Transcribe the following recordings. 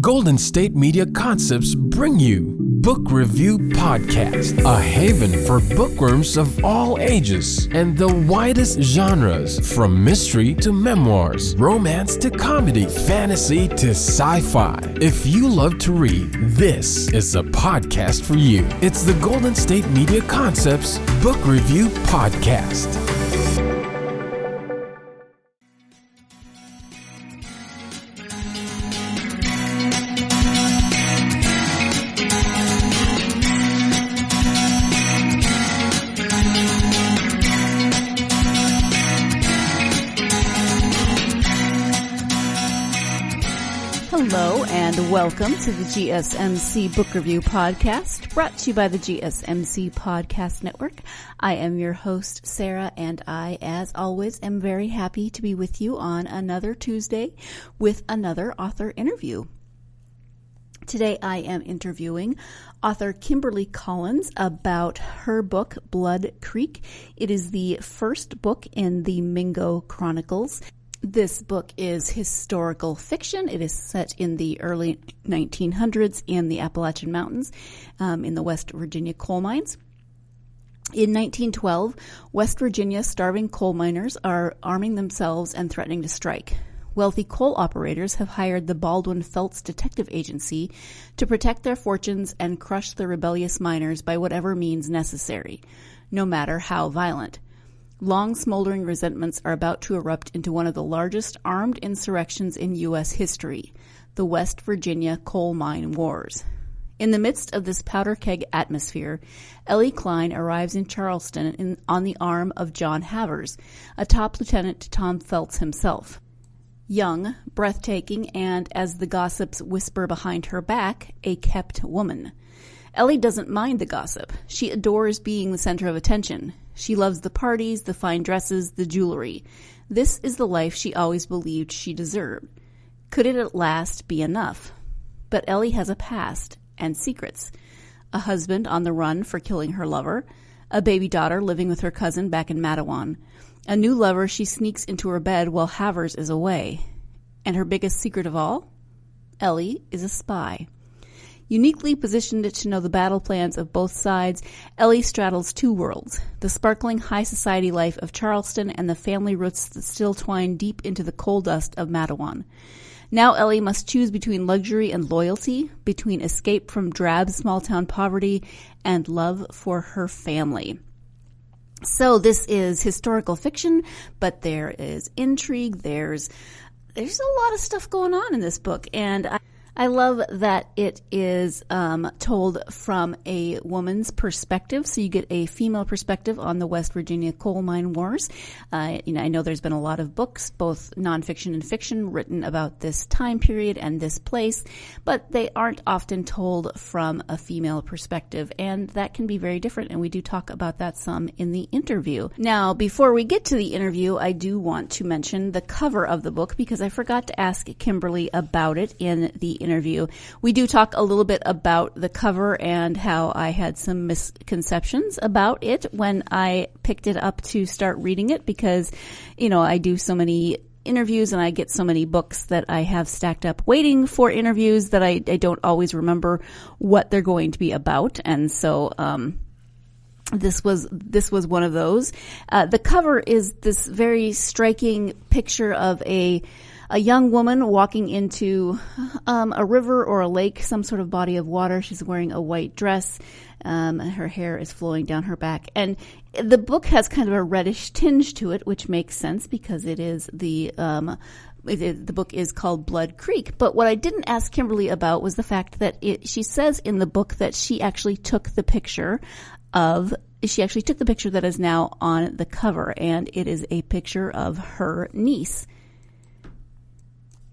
Golden State Media Concepts bring you Book Review Podcast, a haven for bookworms of all ages and the widest genres, from mystery to memoirs, romance to comedy, fantasy to sci-fi. If you love to read, this is a podcast for you. It's the Golden State Media Concepts Book Review Podcast. Hello and welcome to the GSMC Book Review Podcast, brought to you by the GSMC Podcast Network. I am your host, Sarah, and I, as always, am very happy to be with you on another Tuesday with another author interview. Today I am interviewing author Kimberly Collins about her book, Blood Creek. It is the first book in the Mingo Chronicles. This book is historical fiction. It is set in the early 1900s in the Appalachian Mountains, in the West Virginia coal mines. In 1912, West Virginia starving coal miners are arming themselves and threatening to strike. Wealthy coal operators have hired the Baldwin Felts Detective Agency to protect their fortunes and crush the rebellious miners by whatever means necessary, no matter how violent. Long smoldering resentments are about to erupt into one of the largest armed insurrections in U.S. history, the West Virginia Coal Mine Wars. In the midst of this powder keg atmosphere, Ellie Klein arrives in Charleston on the arm of John Havers, a top lieutenant to Tom Felts himself. Young, breathtaking, and, as the gossips whisper behind her back, a kept woman. Ellie doesn't mind the gossip. She adores being the center of attention. She loves the parties, the fine dresses, the jewelry. This is the life she always believed she deserved. Could it at last be enough? But Ellie has a past and secrets. A husband on the run for killing her lover. A baby daughter living with her cousin back in Matawan. A new lover she sneaks into her bed while Havers is away. And her biggest secret of all? Ellie is a spy. Uniquely positioned to know the battle plans of both sides, Ellie straddles two worlds, the sparkling high society life of Charleston and the family roots that still twine deep into the coal dust of Matawan. Now Ellie must choose between luxury and loyalty, between escape from drab small-town poverty and love for her family. So this is historical fiction, but there is intrigue, there's a lot of stuff going on in this book, and I love that it is told from a woman's perspective, so you get a female perspective on the West Virginia coal mine wars. I know there's been a lot of books, both nonfiction and fiction, written about this time period and this place, but they aren't often told from a female perspective, and that can be very different, and we do talk about that some in the interview. Now, before we get to the interview, I do want to mention the cover of the book, because I forgot to ask Kimberly about it in the interview. We do talk a little bit about the cover and how I had some misconceptions about it when I picked it up to start reading it, because, I do so many interviews and I get so many books that I have stacked up waiting for interviews that I don't always remember what they're going to be about. And so, this was one of those. The cover is this very striking picture of a young woman walking into a river or a lake, some sort of body of water. She's wearing a white dress. Her hair is flowing down her back. And the book has kind of a reddish tinge to it, which makes sense because it is the book is called Blood Creek. But what I didn't ask Kimberly about was the fact that she says in the book that she actually took the picture that is now on the cover, and it is a picture of her niece.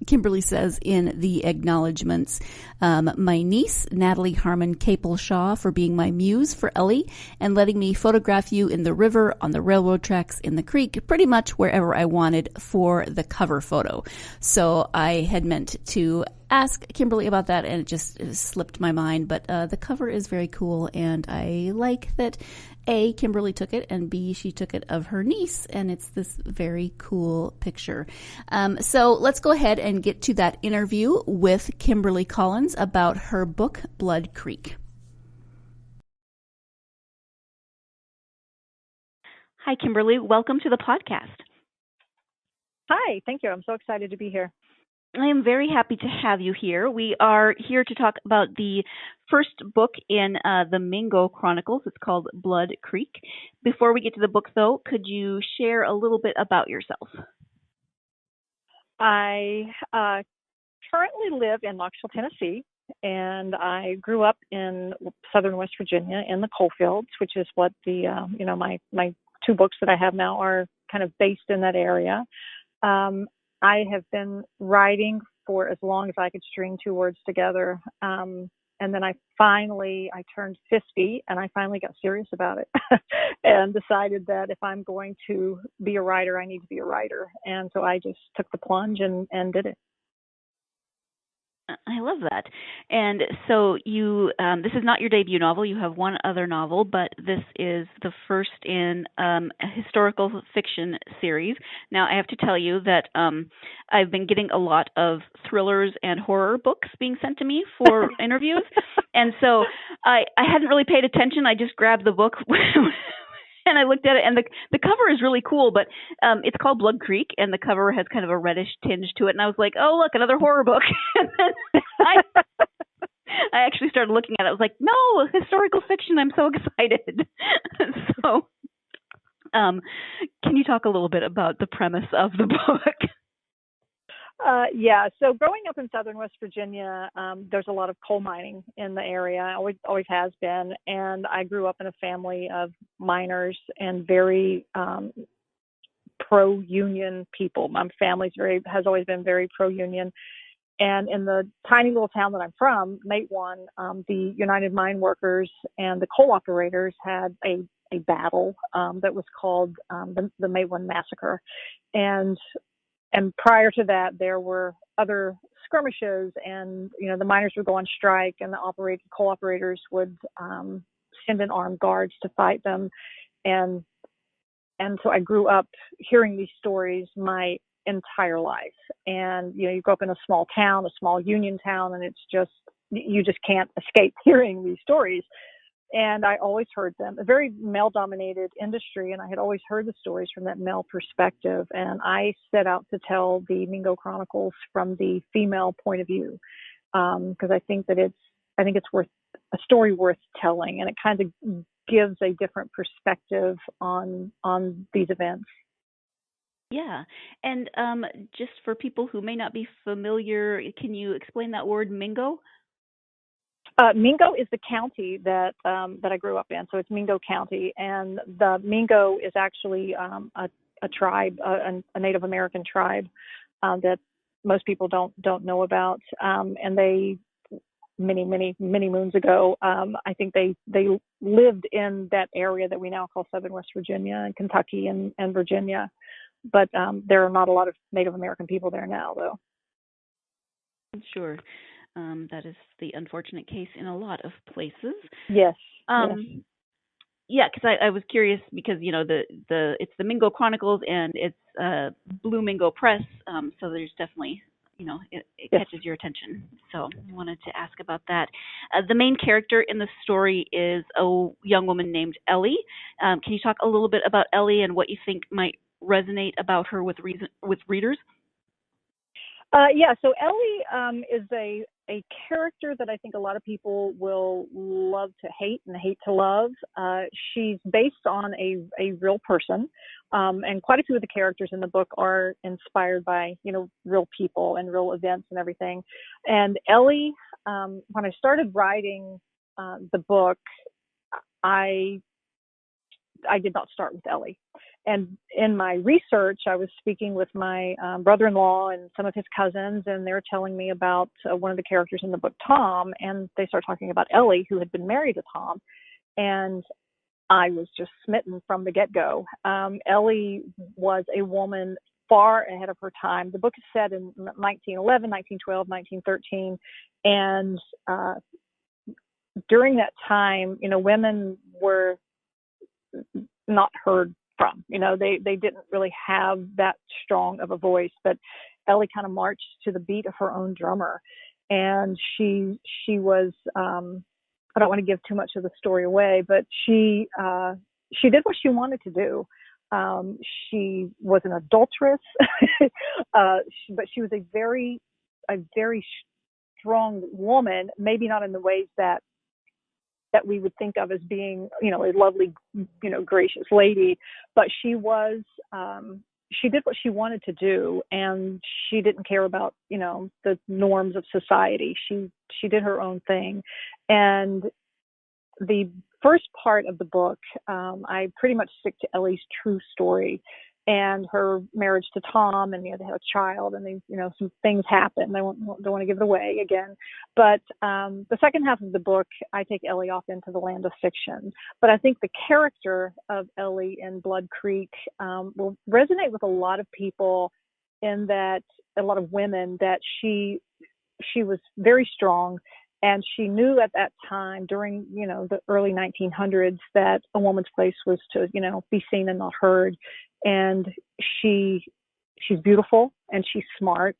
Kimberly says in the acknowledgments, my niece, Natalie Harmon Capel-Shaw, for being my muse for Ellie and letting me photograph you in the river, on the railroad tracks, in the creek, pretty much wherever I wanted for the cover photo. So I had meant to ask Kimberly about that, and it just slipped my mind. But the cover is very cool, and I like that A, Kimberly took it, and B, she took it of her niece, and it's this very cool picture. So let's go ahead and get to that interview with Kimberly Collins about her book, Blood Creek. Hi, Kimberly. Welcome to the podcast. Hi, thank you. I'm so excited to be here. I am very happy to have you here. We are here to talk about the first book in the Mingo Chronicles. It's called Blood Creek. Before we get to the book, though, could you share a little bit about yourself? I currently live in Knoxville, Tennessee, and I grew up in southern West Virginia in the coal fields, which is what the my two books that I have now are kind of based in that area. I have been writing for as long as I could string two words together. And then I turned 50 and I finally got serious about it and decided that if I'm going to be a writer, I need to be a writer. And so I just took the plunge and did it. I love that. And so you, this is not your debut novel. You have one other novel, but this is the first in a historical fiction series. Now, I have to tell you that I've been getting a lot of thrillers and horror books being sent to me for interviews. And so I hadn't really paid attention. I just grabbed the book and I looked at it, and the cover is really cool, but it's called Blood Creek, and the cover has kind of a reddish tinge to it. And I was like, oh, look, another horror book. And then I actually started looking at it. I was like, no, historical fiction. I'm so excited. So can you talk a little bit about the premise of the book? Yeah. So growing up in southern West Virginia, there's a lot of coal mining in the area. Always has been. And I grew up in a family of miners and very pro-union people. My family's has always been very pro-union. And in the tiny little town that I'm from, Matewan, the United Mine Workers and the coal operators had a battle that was called the Matewan Massacre. And prior to that, there were other skirmishes, and the miners would go on strike, and the coal operators would send in armed guards to fight them. And so I grew up hearing these stories my entire life. And you grow up in a small town, a small union town, and it's just you just can't escape hearing these stories. And I always heard them, a very male-dominated industry, and I had always heard the stories from that male perspective. And I set out to tell the Mingo Chronicles from the female point of view, because I think it's worth a story worth telling, and it kind of gives a different perspective on these events. Yeah, and just for people who may not be familiar, can you explain that word, Mingo? Mingo is the county that I grew up in, so it's Mingo County, and the Mingo is actually a tribe, a Native American tribe that most people don't know about, and they many moons ago, I think they lived in that area that we now call Southern West Virginia and Kentucky and Virginia, but there are not a lot of Native American people there now, though. Sure. That is the unfortunate case in a lot of places. Yes. Yeah, because I was curious because it's the Mingo Chronicles and it's Blue Mingo Press, so there's definitely it catches your attention. So I wanted to ask about that. The main character in the story is a young woman named Ellie. Can you talk a little bit about Ellie and what you think might resonate about her with readers? So Ellie is a character that I think a lot of people will love to hate and hate to love. She's based on a real person, and quite a few of the characters in the book are inspired by real people and real events and everything. And Ellie, when I started writing the book, I did not start with Ellie. And in my research, I was speaking with my brother-in-law and some of his cousins, and they were telling me about one of the characters in the book, Tom, and they started talking about Ellie, who had been married to Tom. And I was just smitten from the get-go. Ellie was a woman far ahead of her time. The book is set in 1911, 1912, 1913, and during that time, women were not heard from. They didn't really have that strong of a voice, but Ellie kind of marched to the beat of her own drummer, and she was I don't want to give too much of the story away, but she did what she wanted to do. She was an adulteress, but she was a very strong woman, maybe not in the ways that we would think of as being, a lovely, gracious lady, but she was, she did what she wanted to do, and she didn't care about, the norms of society. She did her own thing. And the first part of the book, I pretty much stick to Ellie's true story and her marriage to Tom, and they had a child, and some things happened. I don't want to give it away again, but the second half of the book, I take Ellie off into the land of fiction. But I think the character of Ellie in Blood Creek will resonate with a lot of people, in that a lot of women, that she was very strong. And she knew at that time, during, the early 1900s, that a woman's place was to, be seen and not heard. And she's beautiful, and she's smart.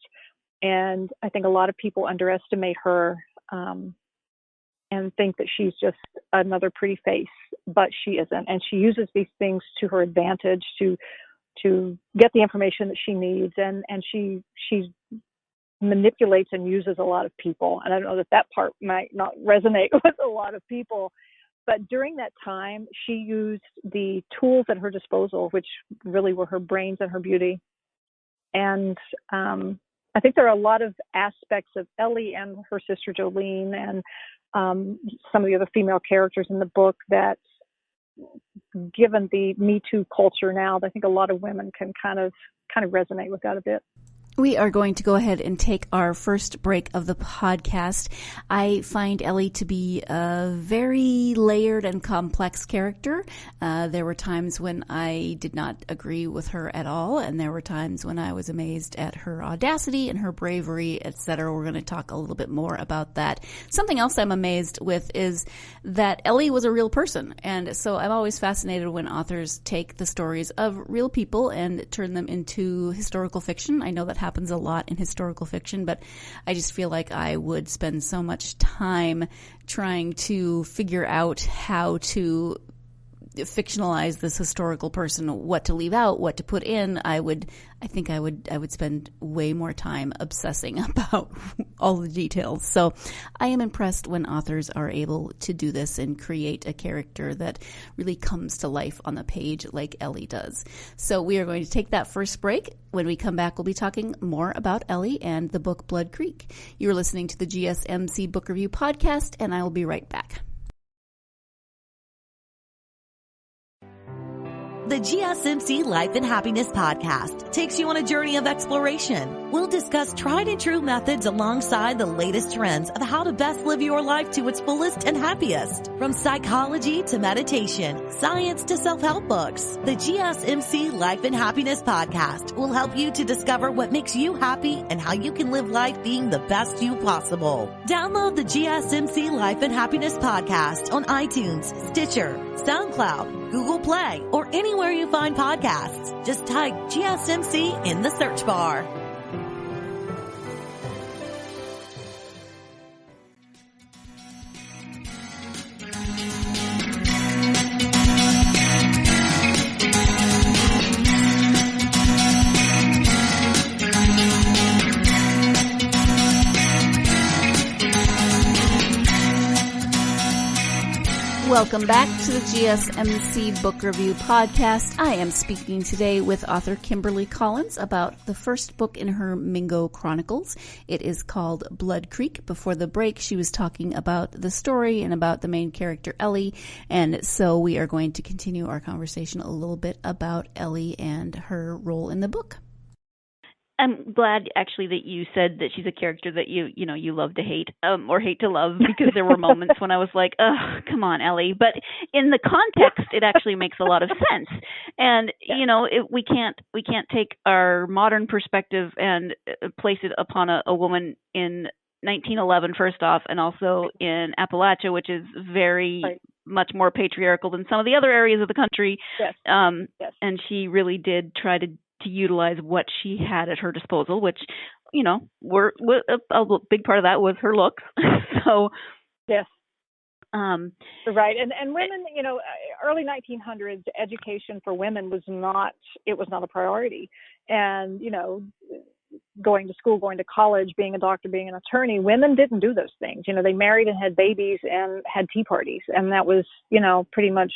And I think a lot of people underestimate her and think that she's just another pretty face, but she isn't. And she uses these things to her advantage to get the information that she needs. And she manipulates and uses a lot of people. And I don't know that part might not resonate with a lot of people, but during that time, she used the tools at her disposal, which really were her brains and her beauty. And I think there are a lot of aspects of Ellie and her sister Jolene and some of the other female characters in the book that, given the Me Too culture now, I think a lot of women can kind of resonate with that a bit. We are going to go ahead and take our first break of the podcast. I find Ellie to be a very layered and complex character. There were times when I did not agree with her at all, and there were times when I was amazed at her audacity and her bravery, etc. We're going to talk a little bit more about that. Something else I'm amazed with is that Ellie was a real person, and so I'm always fascinated when authors take the stories of real people and turn them into historical fiction. I know that happens a lot in historical fiction, but I just feel like I would spend so much time trying to figure out how to fictionalize this historical person, what to leave out, what to put in. I think I would spend way more time obsessing about all the details. So I am impressed when authors are able to do this and create a character that really comes to life on the page like Ellie does. So we are going to take that first break. When we come back, we'll be talking more about Ellie and the book Blood Creek. You're listening to the GSMC Book Review Podcast, and I will be right back. The GSMC Life and Happiness Podcast takes you on a journey of exploration. We'll discuss tried and true methods alongside the latest trends of how to best live your life to its fullest and happiest. From psychology to meditation, science to self-help books, the GSMC Life and Happiness Podcast will help you to discover what makes you happy and how you can live life being the best you possible. Download the GSMC Life and Happiness Podcast on iTunes, Stitcher, SoundCloud, Google Play, or anywhere you find podcasts. Just type GSMC in the search bar. Welcome back to the GSMC Book Review Podcast. I am speaking today with author Kimberly Collins about the first book in her Mingo Chronicles. It is called Blood Creek. Before the break, she was talking about the story and about the main character, Ellie. And so we are going to continue our conversation a little bit about Ellie and her role in the book. I'm glad actually that you said that she's a character that you love to hate, or hate to love, because there were moments when I was like, oh, come on, Ellie. But in the context, it actually makes a lot of sense. And we can't take our modern perspective and place it upon a woman in 1911, first off, and also in Appalachia, which is very much more patriarchal than some of the other areas of the country. Yes. Yes. And she really did try to utilize what she had at her disposal, which, a big part of that was her looks. So, yes. Right. And women, early 1900s, education for women was not a priority. And, going to school, going to college, being a doctor, being an attorney, women didn't do those things. They married and had babies and had tea parties. And that was, pretty much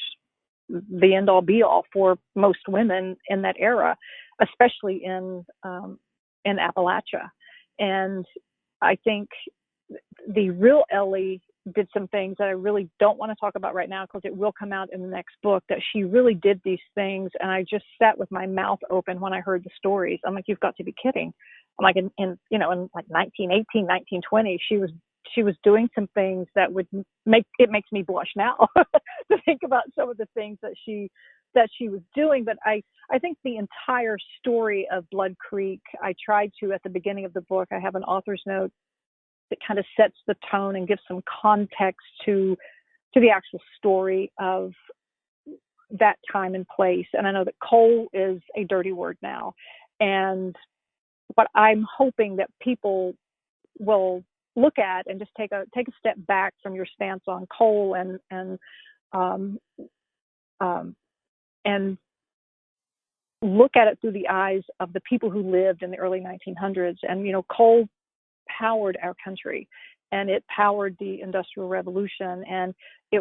the end all be all for most women in that era, especially in Appalachia. And I think the real Ellie did some things that I really don't want to talk about right now, because it will come out in the next book, that she really did these things. And I just sat with my mouth open when I heard the stories. I'm like, you've got to be kidding. I'm like, in like 1918, 1920, she was doing some things that makes me blush now to think about some of the things that she was doing. But I think the entire story of Blood Creek, I tried to, at the beginning of the book, I have an author's note that kind of sets the tone and gives some context to the actual story of that time and place. And I know that coal is a dirty word now. And what I'm hoping that people will look at and just take a step back from your stance on coal and look at it through the eyes of the people who lived in the early 1900s. And, coal powered our country, and it powered the Industrial Revolution, and it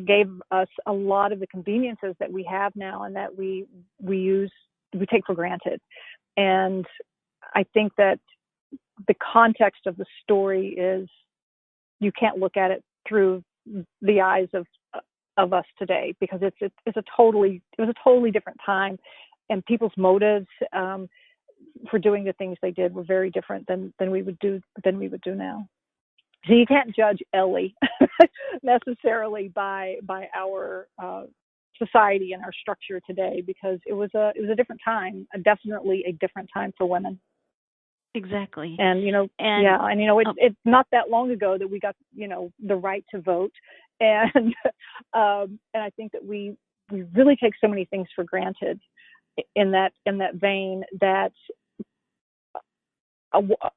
gave us a lot of the conveniences that we have now and that we take for granted. And I think that the context of the story is, you can't look at it through the eyes of us today, because it was a totally different time, and people's motives for doing the things they did were very different than we would do now. So you can't judge Ellie necessarily by our society and our structure today, because it was a different time, definitely a different time for women. Exactly. And it's not that long ago that we got the right to vote, and I think that we really take so many things for granted in that vein, that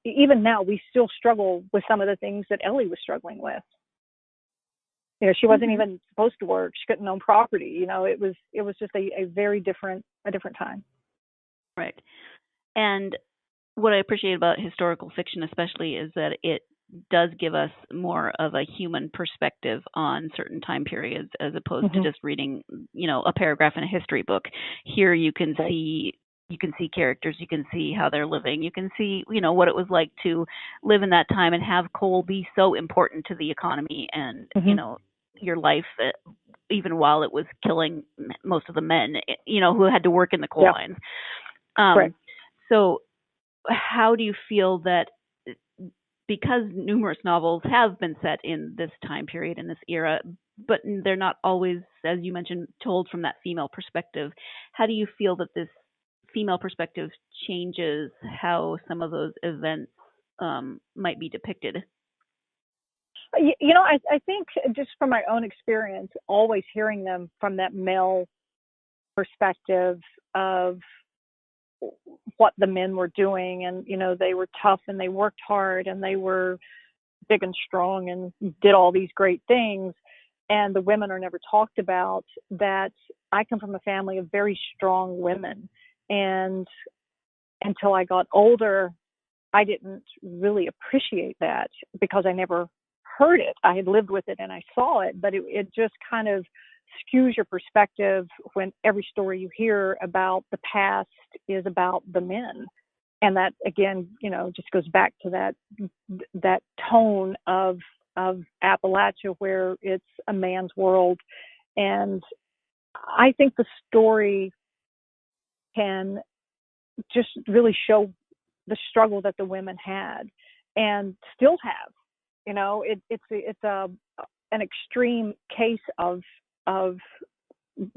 even now we still struggle with some of the things that Ellie was struggling with. She wasn't even supposed to work. She couldn't own property. It was just a very different time. Right. And what I appreciate about historical fiction especially is that it does give us more of a human perspective on certain time periods, as opposed to just reading, a paragraph in a history book. Here you can see characters, you can see how they're living, you can see, what it was like to live in that time and have coal be so important to the economy and, your life, even while it was killing most of the men, who had to work in the coal lines. So how do you feel that, because numerous novels have been set in this time period, in this era, but they're not always, as you mentioned, told from that female perspective, how do you feel that this female perspective changes how some of those events might be depicted? I think, just from my own experience, always hearing them from that male perspective of what the men were doing, and they were tough and they worked hard and they were big and strong and did all these great things, and the women are never talked about. That I come from a family of very strong women, and until I got older, I didn't really appreciate that, because I never heard it. I had lived with it and I saw it, but it just kind of skews your perspective when every story you hear about the past is about the men. And that, again, just goes back to that tone of Appalachia, where it's a man's world. And I think the story can just really show the struggle that the women had and still have. You know, it's an extreme case of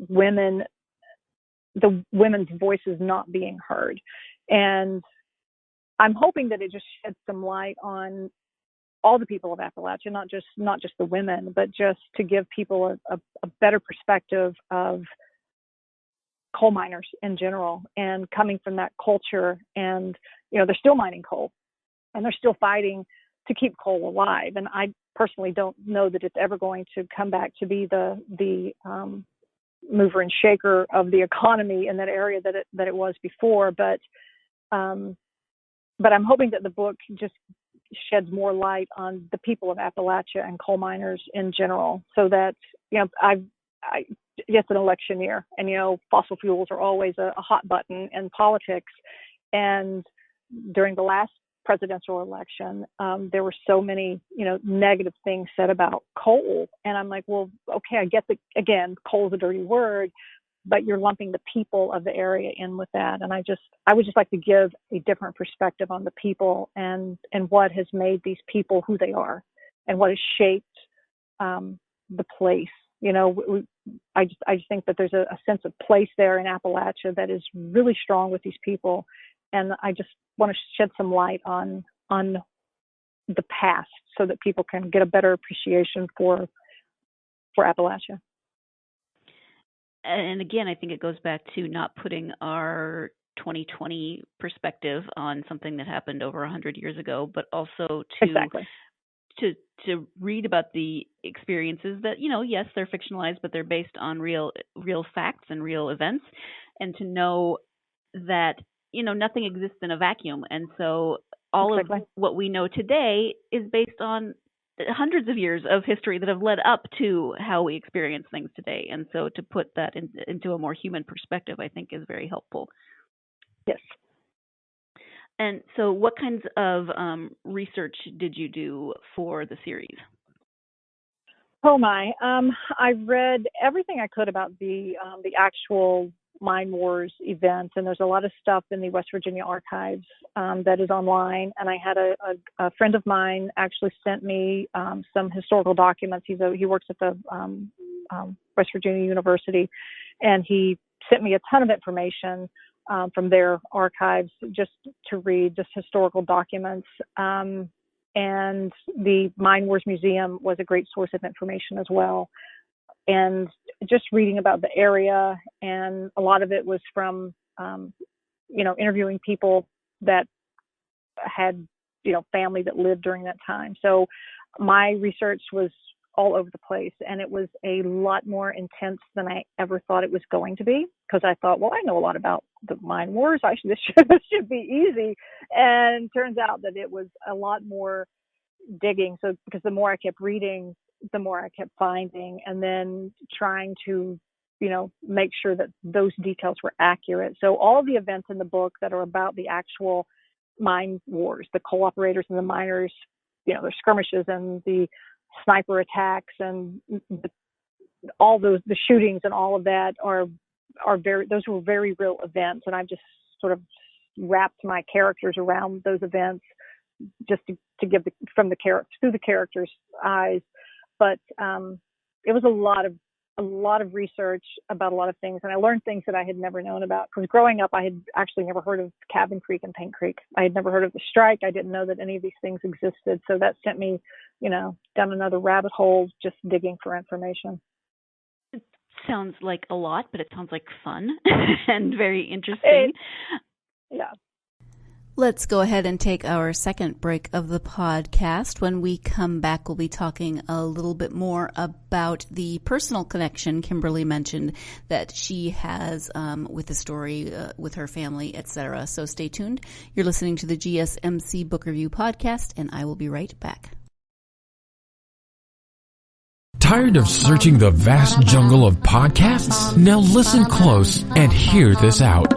women, the women's voices not being heard. And I'm hoping that it just sheds some light on all the people of Appalachia, not just the women, but just to give people a better perspective of coal miners in general and coming from that culture. And, you know, they're still mining coal and they're still fighting to keep coal alive. And I personally don't know that it's ever going to come back to be the mover and shaker of the economy in that area that it was before. But I'm hoping that the book just sheds more light on the people of Appalachia and coal miners in general, so that, you know, it's an election year, and, you know, fossil fuels are always a hot button in politics. And during the last presidential election, there were so many, you know, negative things said about coal. And I'm like, well, okay, I get again, coal is a dirty word, but you're lumping the people of the area in with that. And I would just like to give a different perspective on the people and what has made these people who they are and what has shaped the place. You know, I just think that there's a sense of place there in Appalachia that is really strong with these people. And I just want to shed some light on the past so that people can get a better appreciation for Appalachia. And again, I think it goes back to not putting our 2020 perspective on something that happened over 100 years ago, but also to read about the experiences that, you know, yes, they're fictionalized, but they're based on real facts and real events, and to know that, you know, nothing exists in a vacuum. And so all of what we know today is based on hundreds of years of history that have led up to how we experience things today. And so to put that into a more human perspective, I think is very helpful. Yes. And so what kinds of research did you do for the series? Oh my, I read everything I could about the actual Mine Wars events, and there's a lot of stuff in the West Virginia archives that is online. And I had a friend of mine actually sent me some historical documents. He works at the West Virginia University, and he sent me a ton of information from their archives just to read, just historical documents. And the Mine Wars Museum was a great source of information as well. And just reading about the area, and a lot of it was from, you know, interviewing people that had, you know, family that lived during that time. So my research was all over the place, and it was a lot more intense than I ever thought it was going to be, because I thought, well, I know a lot about the Mine Wars. This should be easy. And turns out that it was a lot more digging. So because the more I kept reading, the more I kept finding, and then trying to, you know, make sure that those details were accurate. So all the events in the book that are about the actual mine wars, the coal operators and the miners, you know, their skirmishes and the sniper attacks and all those, the shootings and all of that those were very real events. And I've just sort of wrapped my characters around those events just to give through the characters' eyes. But it was a lot of research about a lot of things, and I learned things that I had never known about. Because growing up, I had actually never heard of Cabin Creek and Paint Creek. I had never heard of the strike. I didn't know that any of these things existed. So that sent me, you know, down another rabbit hole, just digging for information. It sounds like a lot, but it sounds like fun and very interesting. Yeah. Let's go ahead and take our second break of the podcast. When we come back, we'll be talking a little bit more about the personal connection Kimberly mentioned that she has with the story, with her family, etc. So stay tuned. You're listening to the GSMC Book Review Podcast, and I will be right back. Tired of searching the vast jungle of podcasts? Now listen close and hear this out.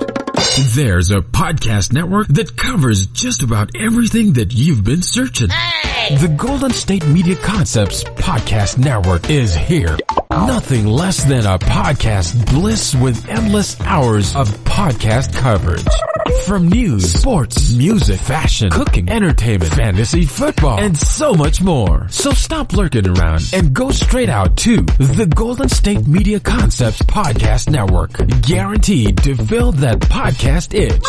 There's a podcast network that covers just about everything that you've been searching. Hey! The Golden State Media Concepts Podcast Network is here. Nothing less than a podcast bliss with endless hours of podcast coverage. From news, sports, music, fashion, cooking, entertainment, fantasy, football, and so much more. So stop lurking around and go straight out to the Golden State Media Concepts Podcast Network. Guaranteed to fill that podcast itch.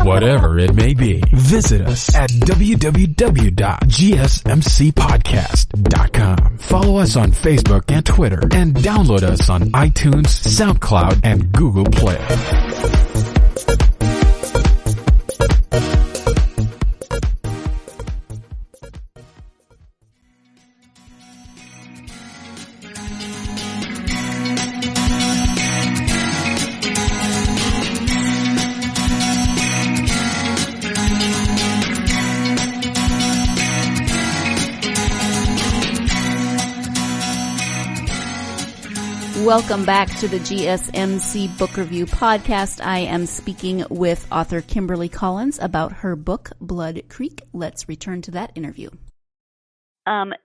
Whatever it may be. Visit us at www.gsmcpodcast.com. Follow us on Facebook and Twitter, and download us on iTunes, SoundCloud, and Google Play. Welcome back to the GSMC Book Review Podcast. I am speaking with author Kimberly Collins about her book, Blood Creek. Let's return to that interview.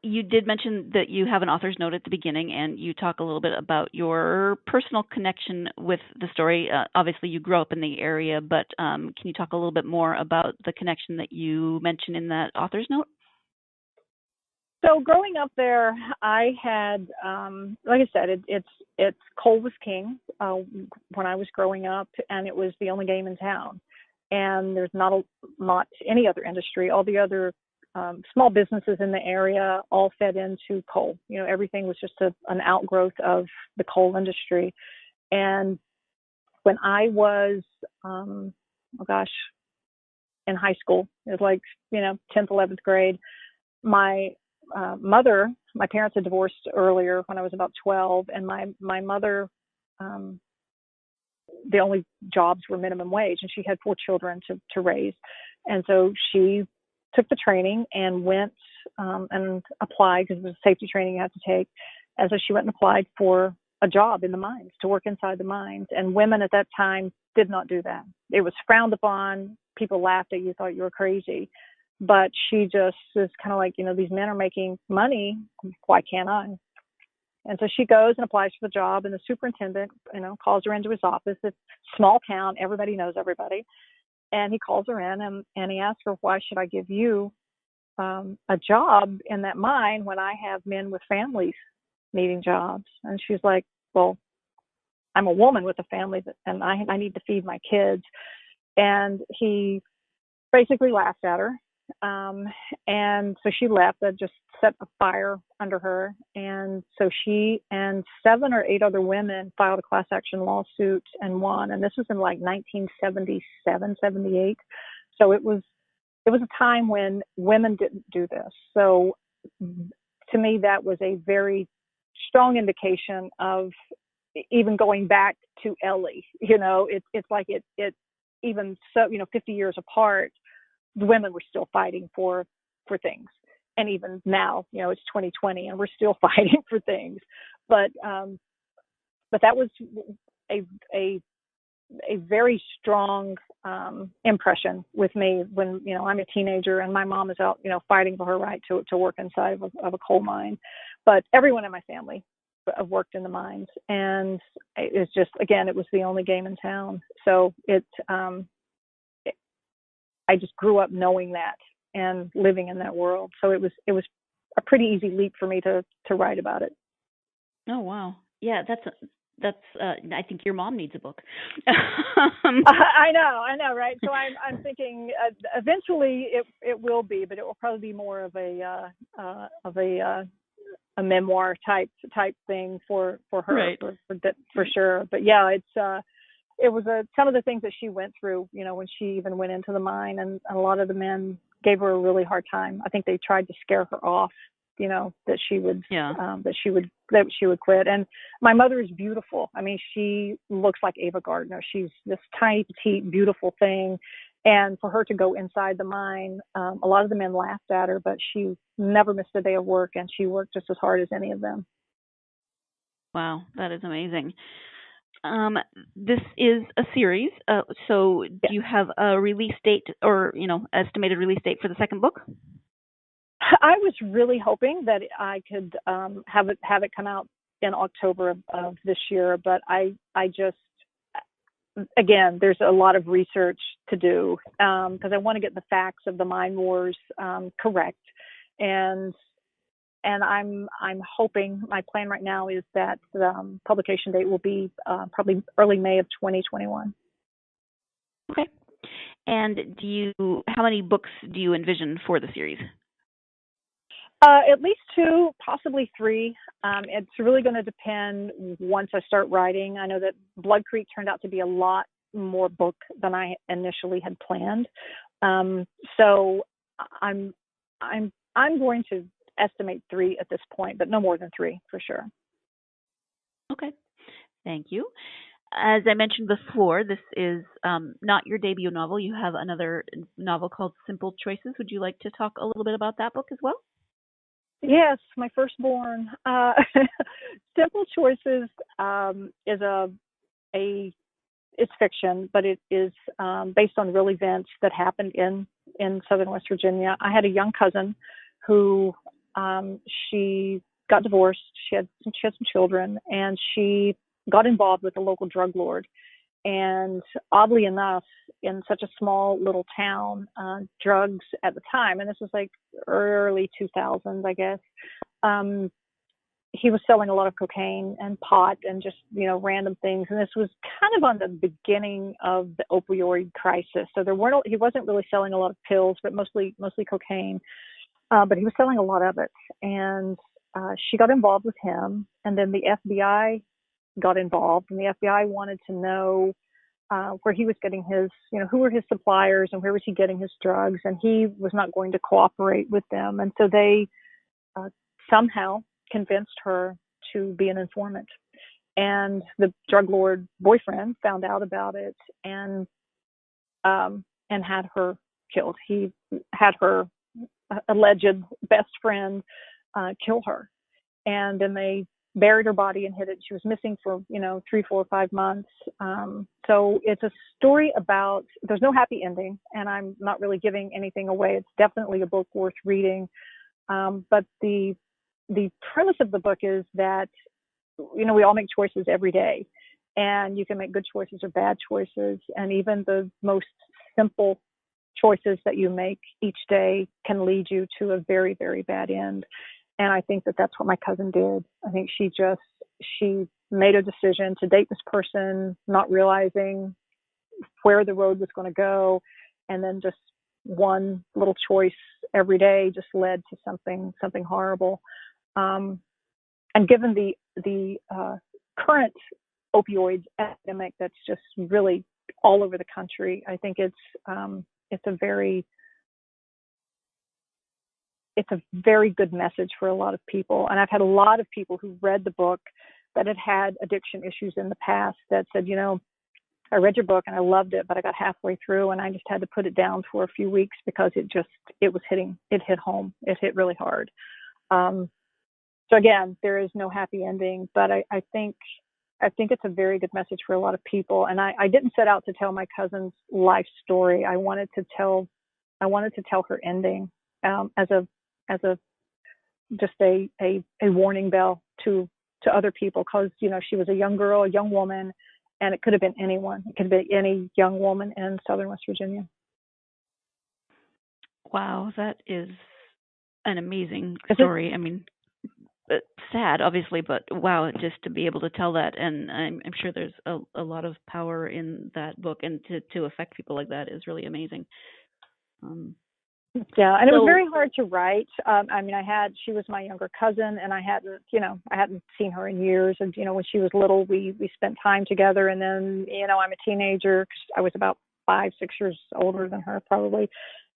You did mention that you have an author's note at the beginning, and you talk a little bit about your personal connection with the story. Obviously, you grew up in the area, but can you talk a little bit more about the connection that you mentioned in that author's note? So growing up there, I had, like I said, it's coal was king when I was growing up, and it was the only game in town. And there's not any other industry. All the other small businesses in the area all fed into coal. You know, everything was just an outgrowth of the coal industry. And when I was, in high school, it was like, 10th, 11th grade, my parents had divorced earlier when I was about 12, and my mother, the only jobs were minimum wage, and she had 4 children to raise. And so she took the training and went and applied, because it was safety training you had to take. And so she went and applied for a job in the mines, to work inside the mines. And women at that time did not do that. It was frowned upon. People laughed at you, thought you were crazy. But she just is kind of like, these men are making money. Why can't I? And so she goes and applies for the job, and the superintendent, calls her into his office. It's a small town. Everybody knows everybody. And he calls her in and he asks her, why should I give you a job in that mine when I have men with families needing jobs? And she's like, well, I'm a woman with a family and I need to feed my kids. And he basically laughed at her. And so she left. That just set a fire under her. And so she and 7 or 8 other women filed a class action lawsuit and won. And this was in like 1977, 78. So it was a time when women didn't do this. So to me, that was a very strong indication of even going back to Ellie. It's like it even so, 50 years apart, the women were still fighting for things. And even now, it's 2020 and we're still fighting for things. But that was a very strong impression with me when, I'm a teenager and my mom is out, fighting for her right to work inside of a coal mine. But everyone in my family have worked in the mines, and it was just, again, it was the only game in town. So I just grew up knowing that and living in that world. So it was a pretty easy leap for me to write about it. Oh, wow. Yeah, that's I think your mom needs a book. I know, right? So I'm thinking eventually it will be, but it will probably be more of a memoir type thing for her, right. for sure. But yeah, it was some of the things that she went through, when she even went into the mine, and a lot of the men gave her a really hard time. I think they tried to scare her off, that she would, that she would quit. And my mother is beautiful. I mean, she looks like Ava Gardner. She's this tiny, petite, beautiful thing. And for her to go inside the mine, a lot of the men laughed at her, but she never missed a day of work, and she worked just as hard as any of them. Wow, that is amazing. This is a series, so do you have a release date or, estimated release date for the second book? I was really hoping that I could have it come out in October of this year, but I again, there's a lot of research to do because I want to get the facts of the mine wars correct, and I'm hoping, my plan right now is that the publication date will be probably early May of 2021. Okay. And how many books do you envision for the series? At least 2, possibly 3. It's really going to depend once I start writing. I know that Blood Creek turned out to be a lot more book than I initially had planned. So I'm going to estimate 3 at this point, but no more than 3 for sure. Okay. Thank you. As I mentioned before, this is not your debut novel. You have another novel called Simple Choices. Would you like to talk a little bit about that book as well? Yes, my firstborn. Simple Choices is it's fiction, but it is based on real events that happened in southern West Virginia. I had a young cousin who she got divorced. She had some children, and she got involved with a local drug lord. And oddly enough, in such a small little town, drugs at the time, and this was like early 2000s, I guess, he was selling a lot of cocaine and pot and just, random things. And this was kind of on the beginning of the opioid crisis. So he wasn't really selling a lot of pills, but mostly cocaine. But he was selling a lot of it. And she got involved with him. And then the FBI got involved, and the FBI wanted to know where he was getting his, who were his suppliers and where was he getting his drugs, and he was not going to cooperate with them. And so they somehow convinced her to be an informant. And the drug lord boyfriend found out about it and had her killed. He had her alleged best friend kill her, and then they buried her body and hid it. She was missing for 3, 4, 5 months. So it's a story about, there's no happy ending, and I'm not really giving anything away. It's definitely a book worth reading. But the premise of the book is that we all make choices every day, and you can make good choices or bad choices, and even the most simple choices that you make each day can lead you to a very, very bad end. And I think that that's what my cousin did. I think she made a decision to date this person, not realizing where the road was going to go. And then just one little choice every day just led to something horrible. And given the current opioid epidemic that's just really all over the country, I think it's a very good message for a lot of people. And I've had a lot of people who read the book that had addiction issues in the past that said, I read your book and I loved it, but I got halfway through and I just had to put it down for a few weeks because it hit home. It hit really hard. So again, there is no happy ending, but I think it's a very good message for a lot of people. And I didn't set out to tell my cousin's life story. I wanted to tell her ending as a warning bell to other people, because she was a young girl, a young woman, and it could have been anyone. It could have been any young woman in southern West Virginia. Wow, that is an amazing story. I mean, sad, obviously, but wow, just to be able to tell that, and I'm sure there's a lot of power in that book, and to affect people like that is really amazing. Yeah, and it was very hard to write. She was my younger cousin, and I hadn't seen her in years. And, when she was little, we spent time together. And then, I'm a teenager. I was about 5, 6 years older than her, probably.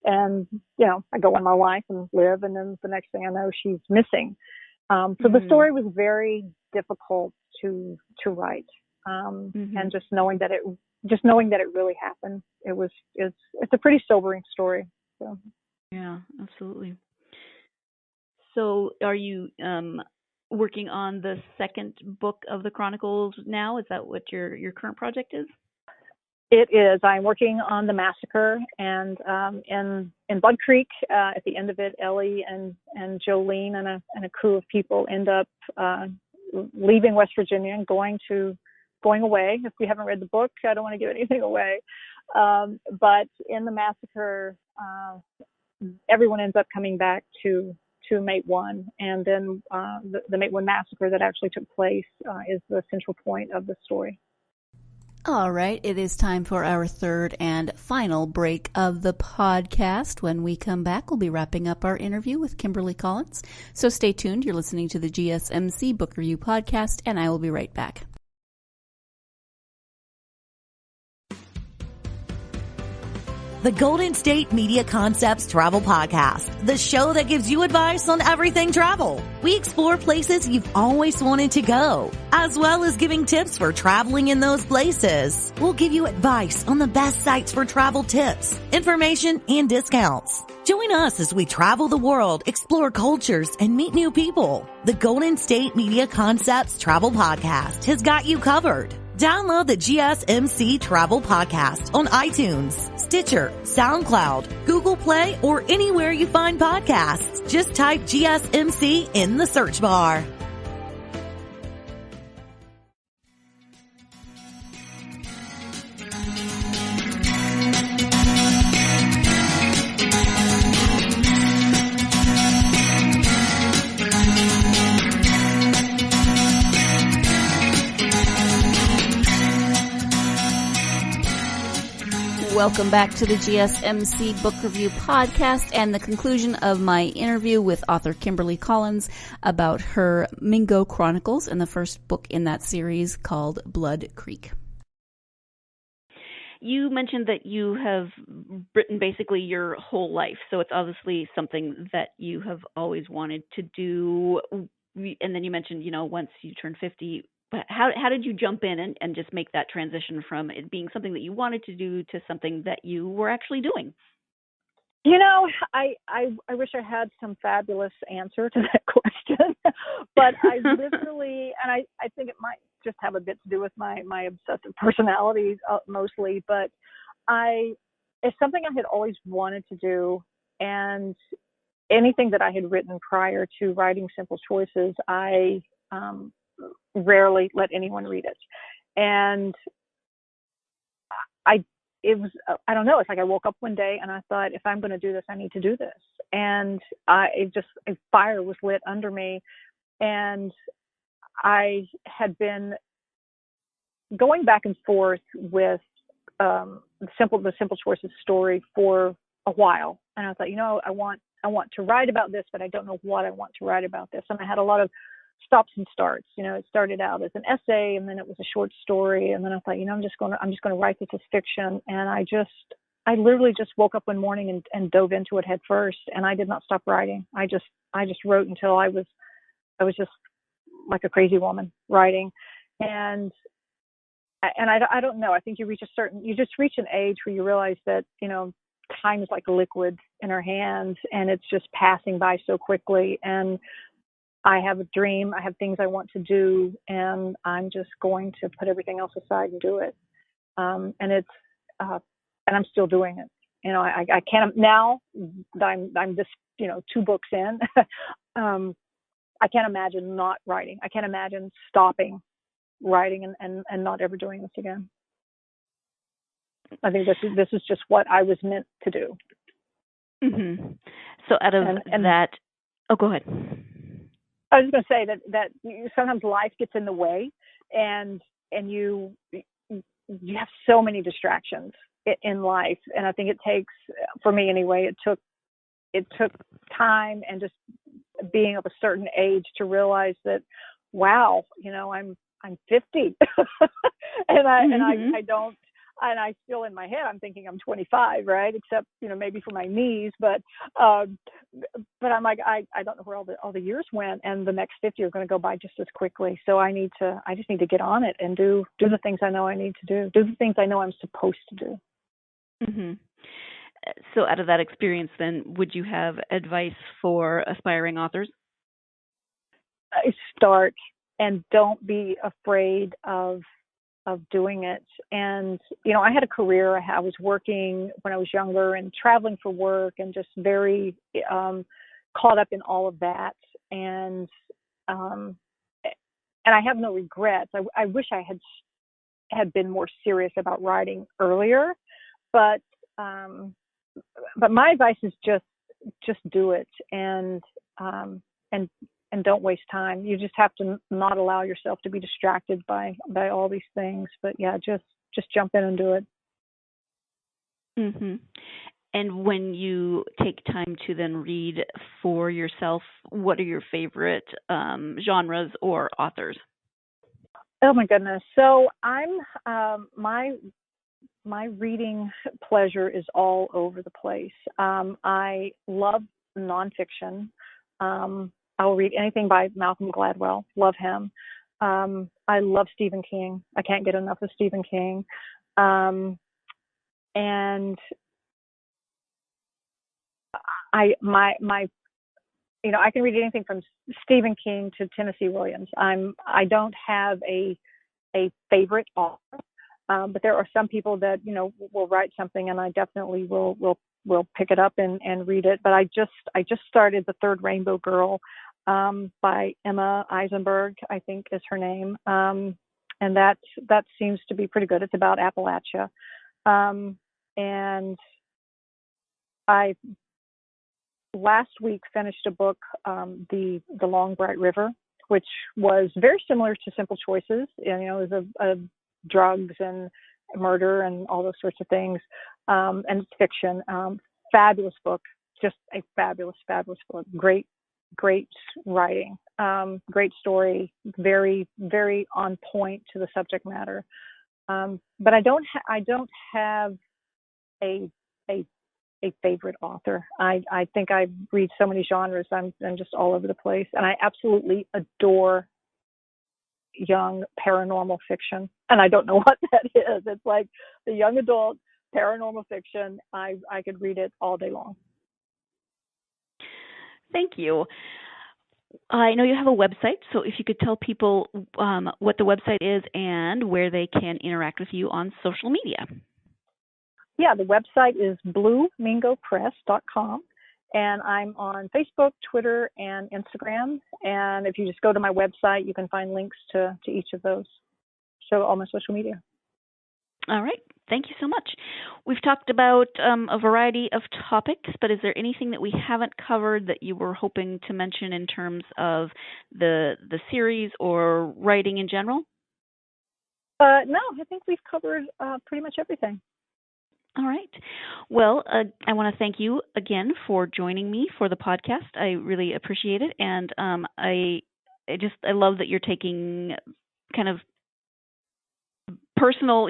And, I go on my life and live. And then the next thing I know, she's missing. So the story was very difficult to write. And just knowing that it really happened, it's a pretty sobering story. So. Yeah, absolutely. So are you working on the second book of the Chronicles now? Is that what your current project is? It is. I'm working on the Massacre, and in Blood Creek, at the end of it, Ellie and Jolene and a crew of people end up leaving West Virginia and going to going away. If we haven't read the book, I don't want to give anything away. But in the Massacre, everyone ends up coming back to Mate 1, and then the Mate 1 massacre that actually took place is the central point of the story. All right, it is time for our third and final break of the podcast. When we come back, we'll be wrapping up our interview with Kimberly Collins. So stay tuned. You're listening to the GSMC Book Review Podcast, and I will be right back. The Golden State Media Concepts Travel Podcast, the show that gives you advice on everything travel. We explore places you've always wanted to go, as well as giving tips for traveling in those places. We'll give you advice on the best sites for travel tips, information, and discounts. Join us as we travel the world, explore cultures, and meet new people. The Golden State Media Concepts Travel Podcast has got you covered. Download the GSMC Travel Podcast on iTunes, Stitcher, SoundCloud, Google Play, or anywhere you find podcasts. Just type GSMC in the search bar. Welcome back to the GSMC Book Review Podcast and the conclusion of my interview with author Kimberly Collins about her Mingo Chronicles and the first book in that series called Blood Creek. You mentioned that you have written basically your whole life, so it's obviously something that you have always wanted to do. And then you mentioned, once you turn 50, but how did you jump in and just make that transition from it being something that you wanted to do to something that you were actually doing? I wish I had some fabulous answer to that question, but I literally, and I think it might just have a bit to do with my obsessive personality mostly, but it's something I had always wanted to do, and anything that I had written prior to writing Simple Choices, I rarely let anyone read it. And I don't know, it's like I woke up one day and I thought, if I'm going to do this, I need to do this. And a fire was lit under me, and I had been going back and forth with the Simple Choices story for a while. And I thought, I want to write about this, but I don't know what I want to write about this. And I had a lot of stops and starts. It started out as an essay, and then it was a short story, and then I thought, I'm just going to write this as fiction. And I literally just woke up one morning and dove into it head first, and I did not stop writing. I just wrote until I was just like a crazy woman writing. And I don't know. I think you just reach an age where you realize that time is like a liquid in our hands, and it's just passing by so quickly. And I have a dream, I have things I want to do, and I'm just going to put everything else aside and do it. And I'm still doing it. I can't, now that I'm this, 2 books in, I can't imagine not writing. I can't imagine stopping writing and not ever doing this again. I think this is just what I was meant to do. Mm-hmm. So out of that, go ahead. I was going to say that sometimes life gets in the way, and you have so many distractions in life. And I think it takes, for me anyway, it took time and just being of a certain age to realize that, wow, I'm 50, and I don't. And I still, in my head, I'm thinking I'm 25, right? Except, maybe for my knees. But I'm like, I don't know where all the years went, and the next 50 are going to go by just as quickly. So I just need to get on it and do the things I know I need to do the things I know I'm supposed to do. Mm-hmm. So out of that experience, then, would you have advice for aspiring authors? Start, and don't be afraid of doing it. And, I had a career. I was working when I was younger and traveling for work, and just very caught up in all of that. And I have no regrets. I wish I had had been more serious about writing earlier, but my advice is just do it and don't waste time. You just have to not allow yourself to be distracted by all these things. But yeah, just jump in and do it. Mm-hmm. And when you take time to then read for yourself, what are your favorite genres or authors? Oh my goodness! So I'm my reading pleasure is all over the place. I love nonfiction. I will read anything by Malcolm Gladwell. Love him. I love Stephen King. I can't get enough of Stephen King. And I can read anything from Stephen King to Tennessee Williams. I don't have a favorite author, but there are some people that will write something, and I definitely will pick it up and read it. But I just started The Third Rainbow Girl by Emma Eisenberg, I think is her name, and that seems to be pretty good. It's about Appalachia, and I last week finished a book, The Long Bright River, which was very similar to Simple Choices. It was a drugs and murder and all those sorts of things, and it's fiction. Fabulous book, just a fabulous book. Great writing, great story, very very on point to the subject matter. But I don't have a favorite author. I think I read so many genres. I'm just all over the place, and I absolutely adore young paranormal fiction. And I don't know what that is. It's like the young adult paranormal fiction. I could read it all day long. Thank you. I know you have a website, so if you could tell people what the website is and where they can interact with you on social media. Yeah, the website is bluemingopress.com, and I'm on Facebook, Twitter, and Instagram. And if you just go to my website, you can find links to each of those. So all my social media. All right. Thank you so much. We've talked about a variety of topics, but is there anything that we haven't covered that you were hoping to mention in terms of the series or writing in general? No, I think we've covered pretty much everything. All right. Well, I want to thank you again for joining me for the podcast. I really appreciate it, and I love that you're taking kind of personal,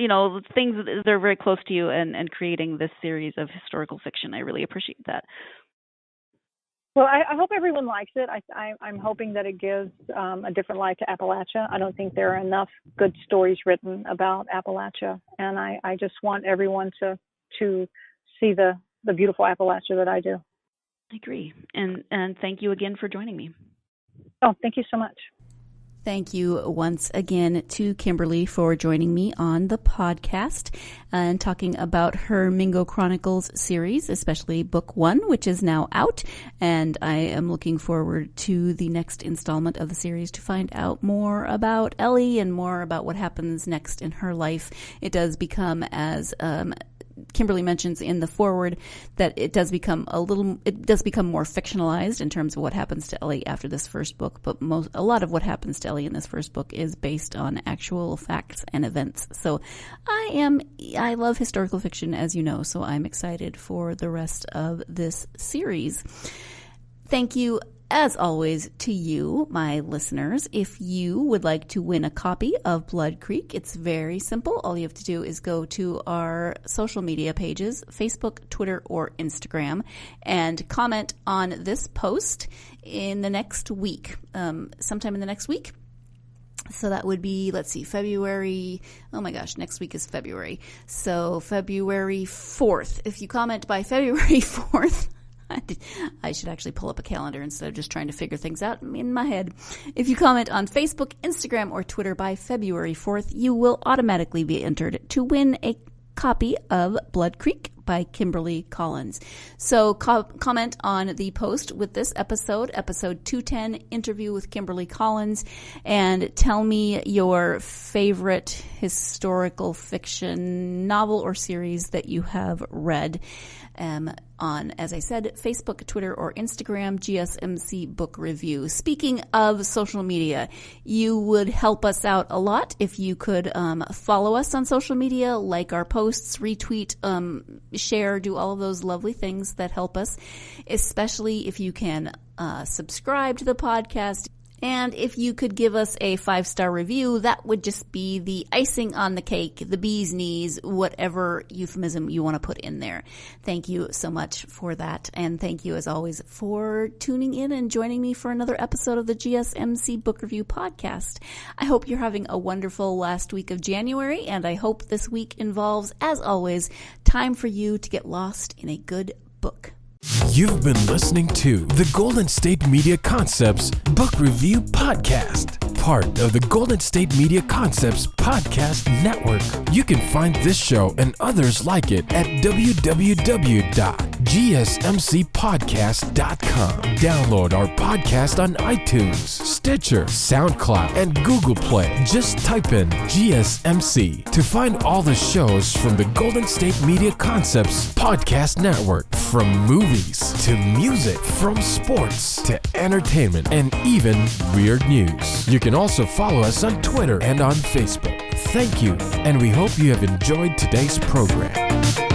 things that are very close to you and creating this series of historical fiction. I really appreciate that. Well, I hope everyone likes it. I'm hoping that it gives a different light to Appalachia. I don't think there are enough good stories written about Appalachia, and I just want everyone to see the beautiful Appalachia that I do. I agree. And thank you again for joining me. Oh, thank you so much. Thank you once again to Kimberly for joining me on the podcast and talking about her Mingo Chronicles series, especially book 1, which is now out. And I am looking forward to the next installment of the series to find out more about Ellie and more about what happens next in her life. It does become, as Kimberly mentions in the foreword, that it does become more fictionalized in terms of what happens to Ellie after this first book, but a lot of what happens to Ellie in this first book is based on actual facts and events. So I love historical fiction, as you know, so I'm excited for the rest of this series. Thank you, as always, to you, my listeners. If you would like to win a copy of Blood Creek, it's very simple. All you have to do is go to our social media pages, Facebook, Twitter, or Instagram, and comment on this post in the next week, sometime in the next week. So that would be, February. Oh my gosh, next week is February. So February 4th. If you comment by February 4th, I should actually pull up a calendar instead of just trying to figure things out in my head. If you comment on Facebook, Instagram, or Twitter by February 4th, you will automatically be entered to win a copy of Blood Creek by Kimberly Collins. So comment on the post with this episode 210, interview with Kimberly Collins, and tell me your favorite historical fiction novel or series that you have read on, as I said, Facebook, Twitter, or Instagram, GSMC Book Review. Speaking of social media, you would help us out a lot if you could follow us on social media, like our posts, retweet, share, do all of those lovely things that help us, especially if you can subscribe to the podcast. And if you could give us a 5-star review, that would just be the icing on the cake, the bee's knees, whatever euphemism you want to put in there. Thank you so much for that. And thank you, as always, for tuning in and joining me for another episode of the GSMC Book Review Podcast. I hope you're having a wonderful last week of January, and I hope this week involves, as always, time for you to get lost in a good book. You've been listening to the Golden State Media Concepts Book Review Podcast, part of the Golden State Media Concepts Podcast Network. You can find this show and others like it at www.gsmcpodcast.com. Download our podcast on iTunes, Stitcher, SoundCloud, and Google Play. Just type in GSMC to find all the shows from the Golden State Media Concepts Podcast Network, from movies to music, from sports to entertainment, and even weird news. You can also follow us on Twitter and on Facebook. Thank you, and we hope you have enjoyed today's program.